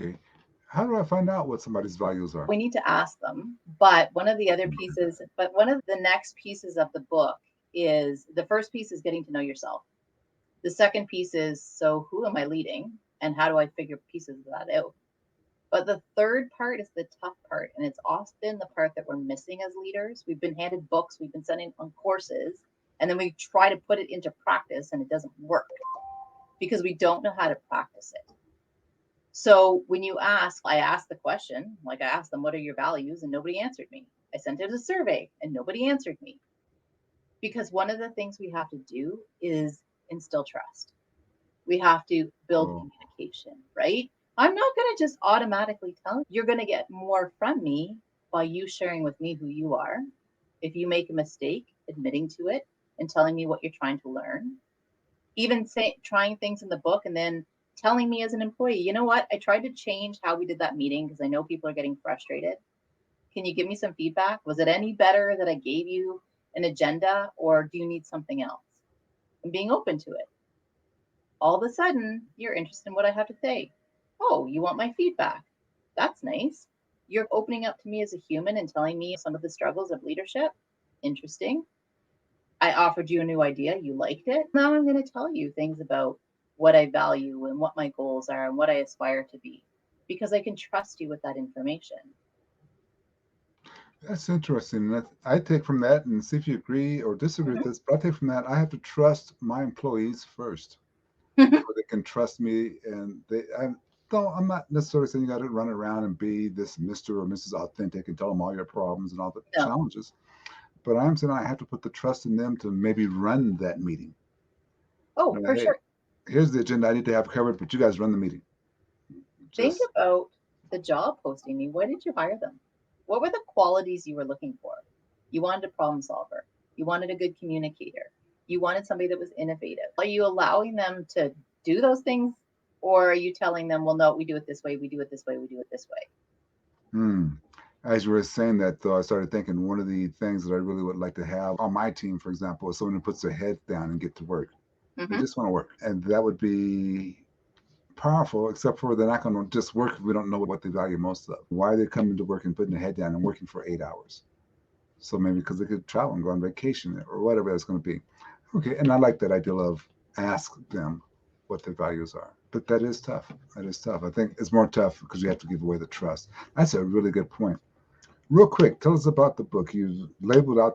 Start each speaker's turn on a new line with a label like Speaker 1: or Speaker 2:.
Speaker 1: Okay. How do I find out what somebody's values are?
Speaker 2: We need to ask them. But one of the next pieces of the book is the first piece is getting to know yourself. The second piece is, so who am I leading and how do I figure pieces of that out? But the third part is the tough part. And it's often the part that we're missing as leaders. We've been handed books, we've been sending on courses, and then we try to put it into practice and it doesn't work because we don't know how to practice it. So when you ask, I asked the question, like I asked them, what are your values? And nobody answered me. I sent out a survey and nobody answered me. Because one of the things we have to do is instill trust. We have to build
Speaker 1: Oh,
Speaker 2: communication, right? I'm not going to just automatically tell you. You're going to get more from me by you sharing with me who you are. If you make a mistake, admitting to it and telling me what you're trying to learn, even trying things in the book and then telling me as an employee, you know what, I tried to change how we did that meeting because I know people are getting frustrated. Can you give me some feedback? Was it any better that I gave you an agenda or do you need something else? And being open to it. All of a sudden, you're interested in what I have to say. Oh, you want my feedback? That's nice. You're opening up to me as a human and telling me some of the struggles of leadership. Interesting. I offered you a new idea. You liked it. Now I'm going to tell you things about what I value and what my goals are and what I aspire to be because I can trust you with that information.
Speaker 1: that's interesting. I take from that, and see if you agree or disagree with
Speaker 2: Mhm.
Speaker 1: this, but I take from that I have to trust my employees first before they can trust me. And I'm not necessarily saying you got to run around and be this Mr. or Mrs. Authentic and tell them all your problems and all the
Speaker 2: No.
Speaker 1: challenges. But I'm saying I have to put the trust in them to maybe run that meeting.
Speaker 2: Oh, for
Speaker 1: Hey,
Speaker 2: sure.
Speaker 1: here's the agenda I need to have covered, but you guys run the meeting.
Speaker 2: Think
Speaker 1: Just
Speaker 2: about the job posting me. Why did you hire them? What were the qualities you were looking for? You wanted a problem solver. You wanted a good communicator. You wanted somebody that was innovative. Are you allowing them to do those things? Or are you telling them, well, no, we do it this way, we do it this way, we do it this way?
Speaker 1: hmm. As you were saying that, though, I started thinking one of the things that I really would like to have on my team, for example, is someone who puts their head down and get to work. They
Speaker 2: Mm-hmm.
Speaker 1: just want to work, and that would be powerful. Except for they're not going to just work if we don't know what they value most of. Why are they coming to work and putting their head down and working for 8 hours? So maybe because they could travel and go on vacation or whatever that's going to be. Okay, and I like that idea of ask them what their values are. But that is tough. That is tough. I think it's more tough because you have to give away the trust. That's a really good point. Real quick, tell us about the book. You labeled out